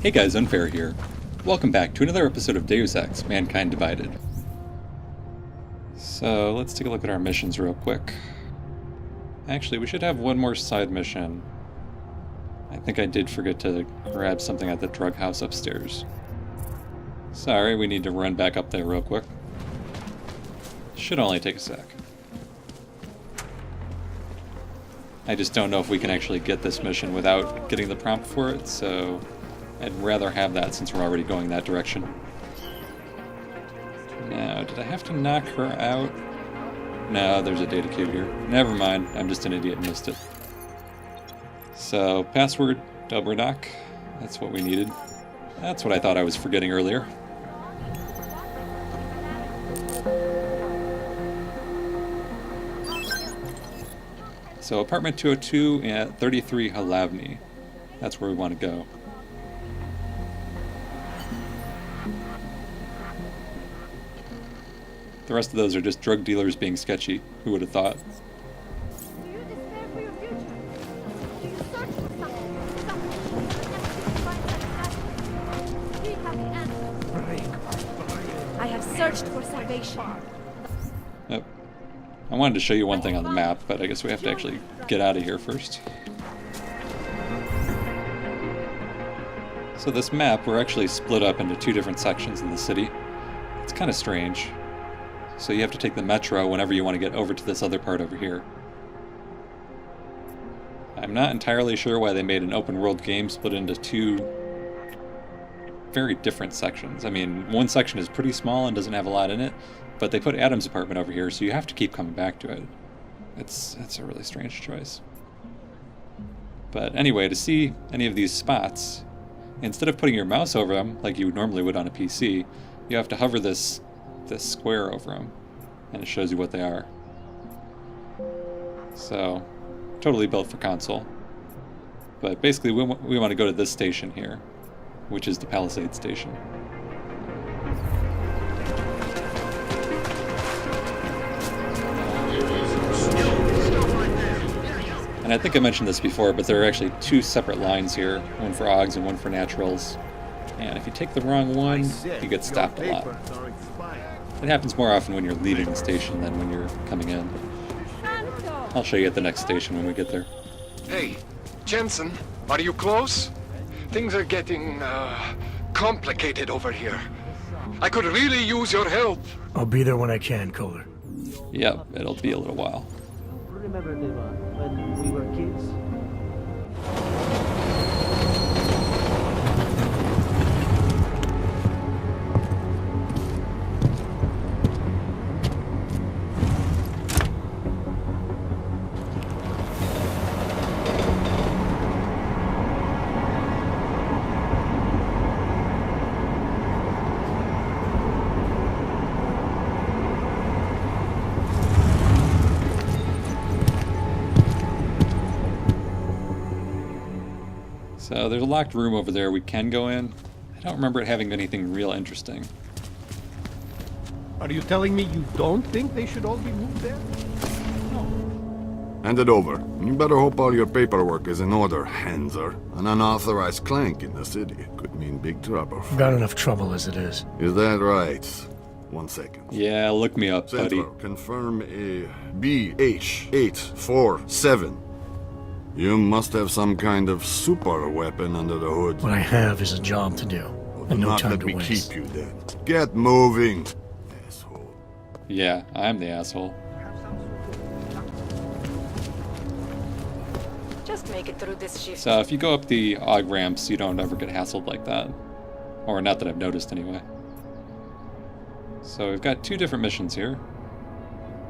Hey guys, Unfair here. Welcome back to another episode of Deus Ex: Mankind Divided. So, let's take a look at our missions real quick. Actually, we should have one more side mission. I think I did forget to grab something at the drug house upstairs. Sorry, we need to run back up there real quick. Should only take a sec. I just don't know if we can actually get this mission without getting the prompt for it, so I'd rather have that since we're already going that direction. Now, did I have to knock her out? No, there's a data cube here. Never mind, I'm just an idiot and missed it. So, password, double knock. That's what we needed. That's what I thought I was forgetting earlier. So, apartment 202 at 33 Halavni. That's where we want to go. The rest of those are just drug dealers being sketchy. Who would have thought? Do you despair for your future? Do you search for something? We have the answers. I have searched for salvation. Yep. I wanted to show you one thing on the map, but I guess we have to actually get out of here first. So this map, we're actually split up into two different sections in the city. It's kind of strange. So you have to take the metro whenever you want to get over to this other part over here. I'm not entirely sure why they made an open world game split into two very different sections. I mean, one section is pretty small and doesn't have a lot in it, but they put Adam's apartment over here, so you have to keep coming back to it. It's a really strange choice. But anyway, to see any of these spots, instead of putting your mouse over them like you normally would on a PC, you have to hover this square over them, and it shows you what they are. So, totally built for console. But basically, we want to go to this station here, which is the Palisade station. And I think I mentioned this before, but there are actually two separate lines here, one for AUGs and one for naturals. And if you take the wrong one, you get stopped a lot. It happens more often when you're leaving the station than when you're coming in. I'll show you at the next station when we get there. Hey, Jensen, are you close? Things are getting, complicated over here. I could really use your help. I'll be there when I can, Kohler. Yep, it'll be a little while. Remember, Deva, when we were kids? So there's a locked room over there we can go in. I don't remember it having anything real interesting. Are you telling me you don't think they should all be moved there? Hand it over. You better hope all your paperwork is in order, Hanser. An unauthorized clank in the city could mean big trouble. Got enough trouble as it is. Is that right? 1 second. Yeah, look me up, buddy. Central, confirm a BH847. You must have some kind of super weapon under the hood. What I have is a job to do, and no Not time let to me waste. keep you then. Get moving, asshole. Yeah, I'm the asshole. Just make it through this shift. So if you go up the AUG ramps, you don't ever get hassled like that. Or not that I've noticed anyway. So we've got two different missions here.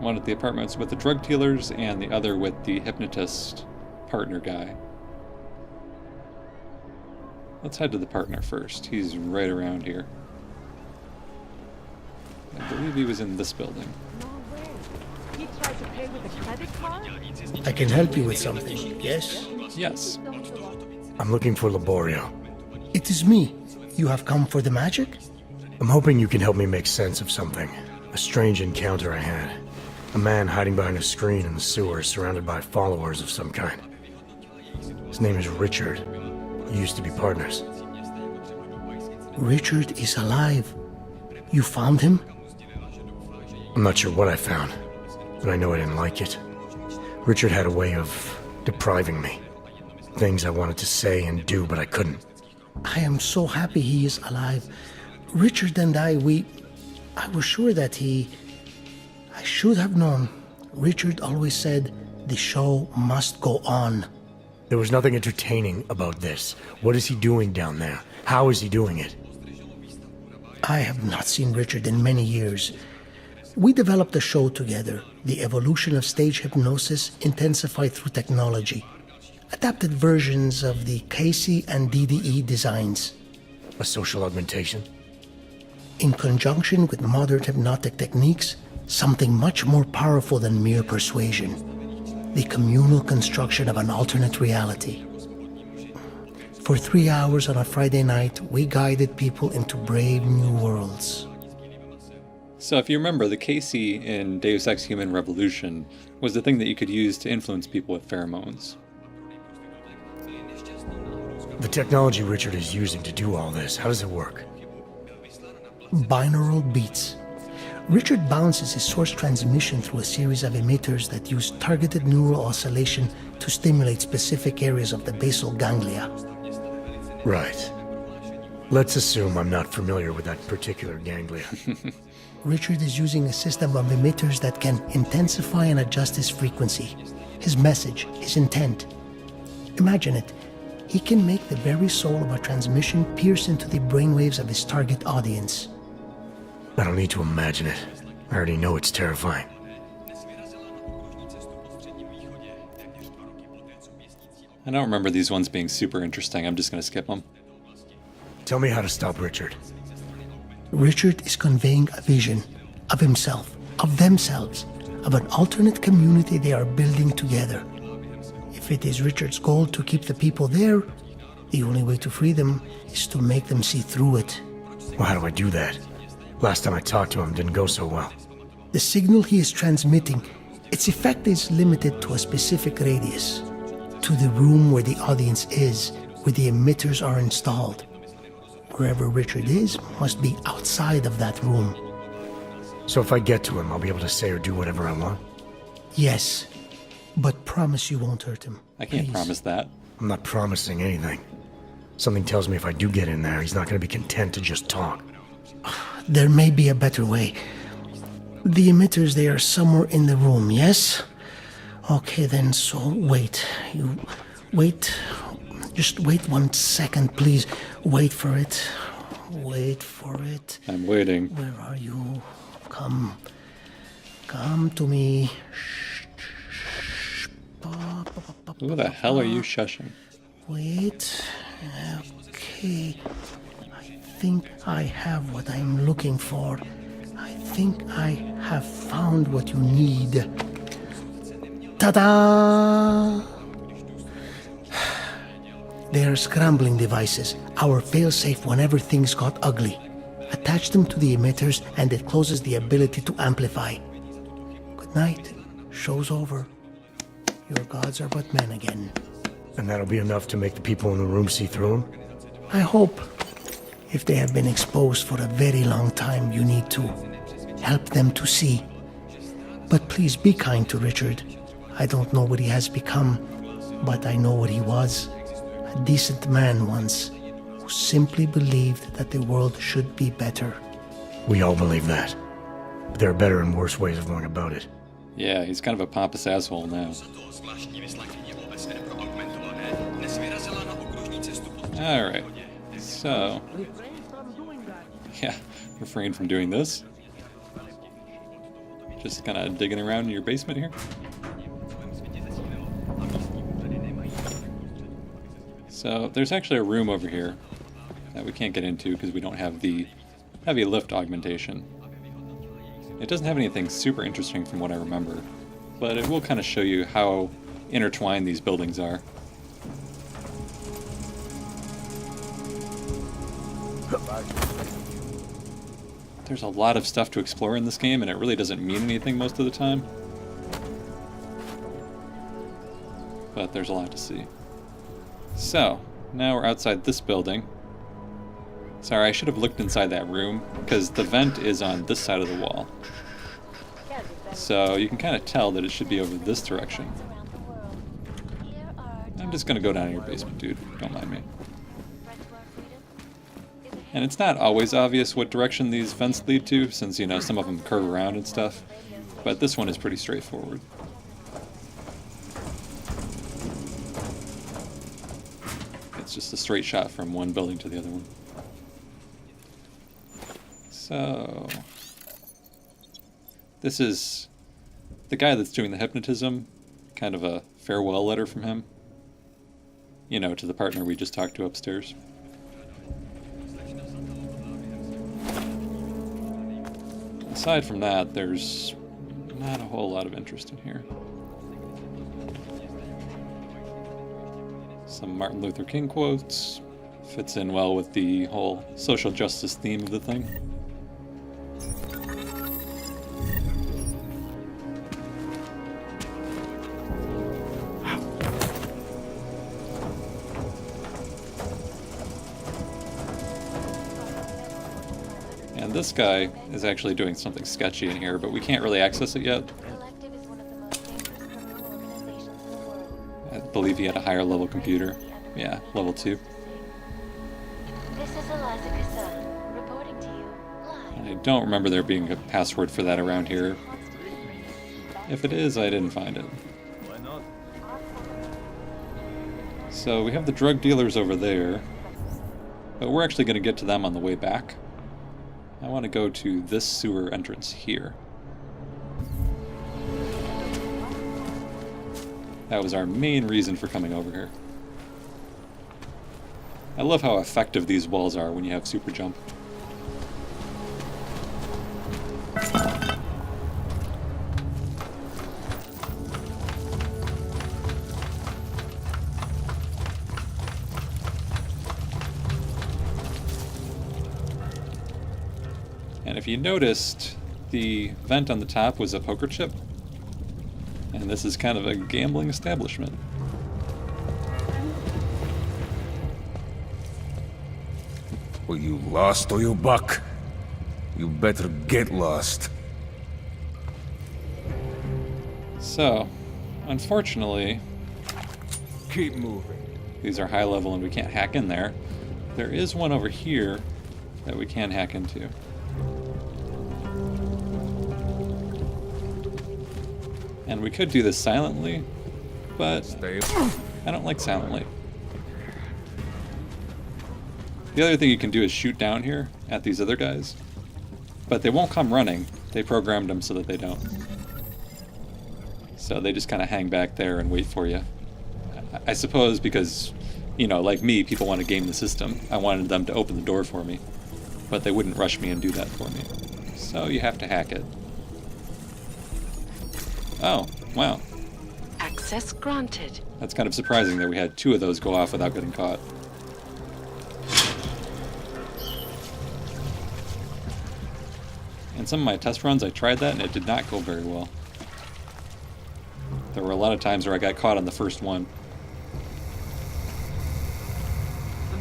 One at the apartments with the drug dealers, and the other with the hypnotist partner guy. Let's head to the partner first. He's right around here. I believe he was in this building. No way. He tried to pay with a credit card? I can help you with something, yes? Yes. I'm looking for Laborio. It is me. You have come for the magic? I'm hoping you can help me make sense of something. A strange encounter I had. A man hiding behind a screen in the sewers, surrounded by followers of some kind. His name is Richard. We used to be partners. Richard is alive. You found him? I'm not sure what I found, but I know I didn't like it. Richard had a way of depriving me. Things I wanted to say and do, but I couldn't. I am so happy he is alive. Richard and I was sure that I should have known. Richard always said, the show must go on. There was nothing entertaining about this. What is he doing down there? How is he doing it? I have not seen Richard in many years. We developed a show together, The Evolution of Stage Hypnosis Intensified Through Technology. Adapted versions of the Casey and DDE designs. A social augmentation? In conjunction with modern hypnotic techniques, something much more powerful than mere persuasion. The communal construction of an alternate reality. For 3 hours on a Friday night, we guided people into brave new worlds. So if you remember, the Casey in Deus Ex Human Revolution was the thing that you could use to influence people with pheromones. The technology Richard is using to do all this, how does it work? Binaural beats. Richard bounces his source transmission through a series of emitters that use targeted neural oscillation to stimulate specific areas of the basal ganglia. Right. Let's assume I'm not familiar with that particular ganglia. Richard is using a system of emitters that can intensify and adjust his frequency, his message, his intent. Imagine it. He can make the very soul of a transmission pierce into the brainwaves of his target audience. I don't need to imagine it. I already know it's terrifying. I don't remember these ones being super interesting. I'm just going to skip them. Tell me how to stop Richard. Richard is conveying a vision of himself, of themselves, of an alternate community they are building together. If it is Richard's goal to keep the people there, the only way to free them is to make them see through it. Well, how do I do that? Last time I talked to him didn't go so well. The signal he is transmitting, its effect is limited to a specific radius, to the room where the audience is, where the emitters are installed. Wherever Richard is must be outside of that room. So if I get to him, I'll be able to say or do whatever I want? Yes, but promise you won't hurt him. I can't Please. promise that. I'm not promising anything. Something tells me if I do get in there, he's not going to be content to just talk. There may be a better way. The emitters, they are somewhere in the room, yes? Okay, then, so wait. You wait. Just wait 1 second, please. Wait for it. Wait for it. I'm waiting. Where are you? Come. Come to me. Who the hell are you shushing? Wait. Okay. I think I have what I'm looking for. I think I have found what you need. Ta-da! They are scrambling devices, our failsafe whenever things got ugly. Attach them to the emitters and it closes the ability to amplify. Good night. Show's over. Your gods are but men again. And that'll be enough to make the people in the room see through him? I hope. If they have been exposed for a very long time, you need to help them to see. But please be kind to Richard. I don't know what he has become, but I know what he was. A decent man once, who simply believed that the world should be better. We all believe that. But there are better and worse ways of going about it. Yeah, he's kind of a pompous asshole now. Alright, so... Yeah, refrain from doing this. Just kind of digging around in your basement here. So there's actually a room over here that we can't get into because we don't have the heavy lift augmentation. It doesn't have anything super interesting from what I remember, but it will kind of show you how intertwined these buildings are. There's a lot of stuff to explore in this game, and it really doesn't mean anything most of the time. But there's a lot to see. So, now we're outside this building. Sorry, I should have looked inside that room, because the vent is on this side of the wall. So you can kind of tell that it should be over this direction. I'm just gonna go down in your basement, dude. Don't mind me. And it's not always obvious what direction these vents lead to, since, you know, some of them curve around and stuff. But this one is pretty straightforward. It's just a straight shot from one building to the other one. So... this is the guy that's doing the hypnotism, kind of a farewell letter from him. You know, to the partner we just talked to upstairs. Aside from that, there's not a whole lot of interest in here. Some Martin Luther King quotes. Fits in well with the whole social justice theme of the thing. And this guy is actually doing something sketchy in here, but we can't really access it yet. I believe he had a higher level computer. Yeah, level 2. I don't remember there being a password for that around here. If it is, I didn't find it. So we have the drug dealers over there, but we're actually going to get to them on the way back. I want to go to this sewer entrance here. That was our main reason for coming over here. I love how effective these walls are when you have super jump. And if you noticed, the vent on the top was a poker chip. And this is kind of a gambling establishment. Well, you lost or you buck? You better get lost. So, unfortunately, Keep moving. these are high level and we can't hack in there. There is one over here that we can hack into. And we could do this silently, but Stay. I don't like silently. The other thing you can do is shoot down here at these other guys, but they won't come running. They programmed them so that they don't. So they just kind of hang back there and wait for you. I suppose because, you know, like me, people want to game the system. I wanted them to open the door for me, but they wouldn't rush me and do that for me. So you have to hack it. Oh, wow. Access granted. That's kind of surprising that we had 2 of those go off without getting caught. In some of my test runs, I tried that and it did not go very well. There were a lot of times where I got caught on the first one.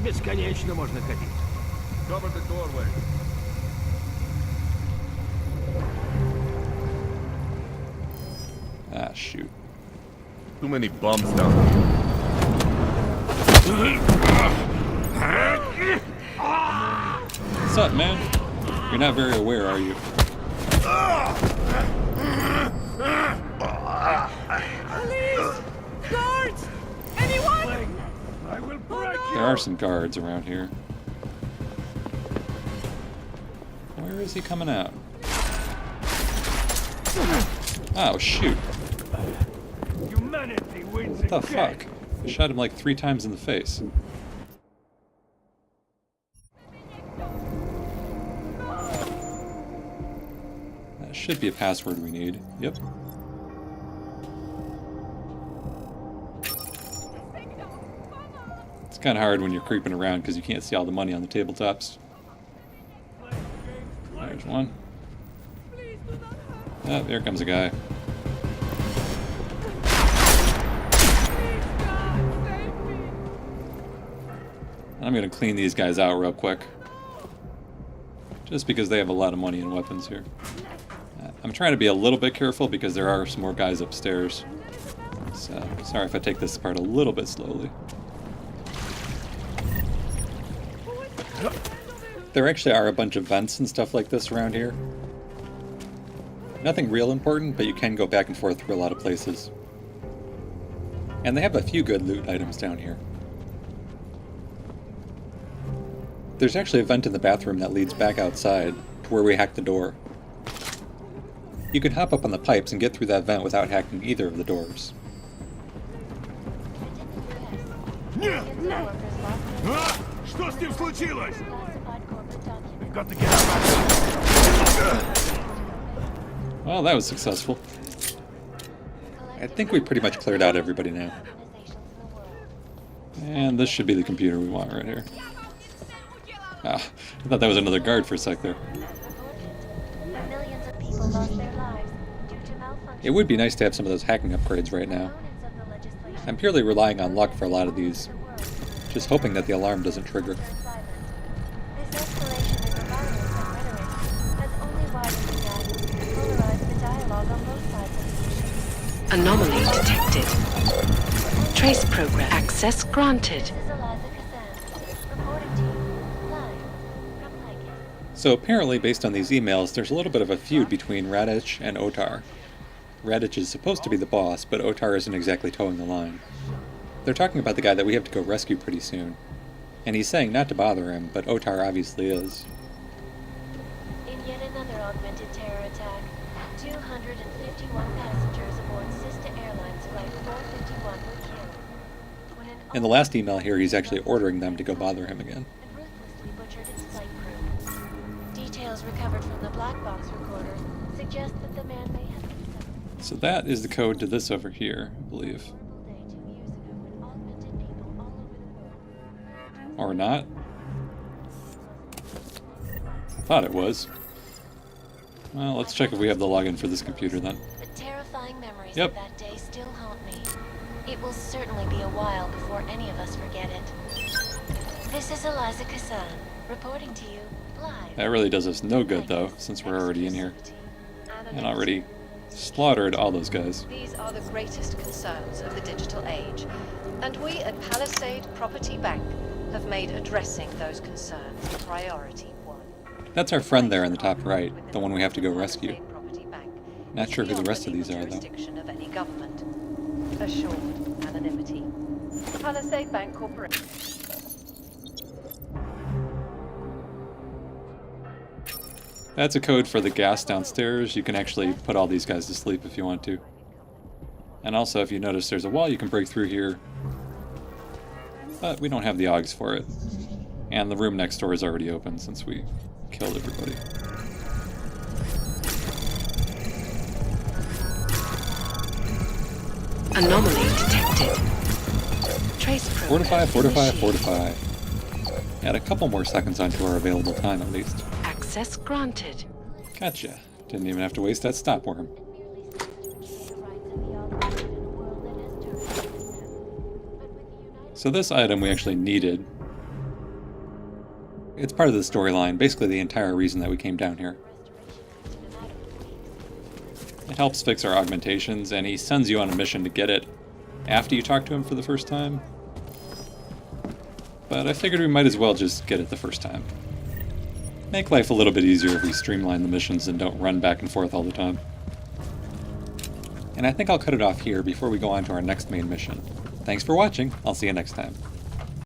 Бесконечно можно ходить. Cover the doorway. Ah, shoot. Too many bombs down here. What's up, man? You're not very aware, are you? Police! Guards! Anyone? I will break There are some guards around here. Where is he coming out? Oh, shoot. Humanity wins What the again. fuck? I shot him like 3 times in the face. That should be a password we need. Yep. It's kind of hard when you're creeping around because you can't see all the money on the tabletops. There's one. Oh, here comes a guy. I'm gonna clean these guys out real quick. just because they have a lot of money and weapons here. I'm trying to be a little bit careful because there are some more guys upstairs. So, sorry if I take this apart a little bit slowly. There actually are a bunch of vents and stuff like this around here. Nothing real important, but you can go back and forth through a lot of places. And they have a few good loot items down here. There's actually a vent in the bathroom that leads back outside to where we hacked the door. You can hop up on the pipes and get through that vent without hacking either of the doors. Что с ним случилось? We've got to get out. Well, that was successful. I think we pretty much cleared out everybody now. And this should be the computer we want right here. Ah, I thought that was another guard for a sec there. It would be nice to have some of those hacking upgrades right now. I'm purely relying on luck for a lot of these. Just hoping that the alarm doesn't trigger. Anomaly detected. Trace program access granted. So apparently, based on these emails, there's a little bit of a feud between Radich and Otar. Radich is supposed to be the boss, but Otar isn't exactly towing the line. They're talking about the guy that we have to go rescue pretty soon. And he's saying not to bother him, but Otar obviously is. In yet another augmented terror attack, 251 passengers aboard sister airlines flight 451 were killed. When an In the last email here, he's actually ordering them to go bother him again. and ruthlessly butchered its flight crew. Details recovered from the black box recorder suggest that the man may have been sent So that is the code to this over here, I believe. a day 2 years ago when augmented people all over the world. Or not. I thought it was. Well, let's check if we have the login for this computer then. The terrifying memories Yep. of that day still haunt me. It will certainly be a while before any of us forget it. This is Eliza Kassan, reporting to you live. That really does us no good though, since we're already in here. And already slaughtered all those guys. These are the greatest concerns of the digital age, and we at Palisade Property Bank have made addressing those concerns priority one. That's our friend there in the top right, the one we have to go rescue. Palisade Property Bank Not sure who the beyond rest of these legal are though. jurisdiction of any government. Assured anonymity. Palisade Bank Corporation. That's a code for the gas downstairs. You can actually put all these guys to sleep if you want to. And also, if you notice, there's a wall you can break through here. But we don't have the augs for it. And the room next door is already open since we killed everybody. Anomaly detected. Trace program Fortify. initiated. Add a couple more seconds onto our available time at least. Access granted. Gotcha. Didn't even have to waste that stop worm. So this item we actually needed. It's part of the storyline, basically the entire reason that we came down here. It helps fix our augmentations, and he sends you on a mission to get it after you talk to him for the first time. But I figured we might as well just get it the first time. Make life a little bit easier if we streamline the missions and don't run back and forth all the time. And I think I'll cut it off here before we go on to our next main mission. Thanks for watching. I'll see you next time.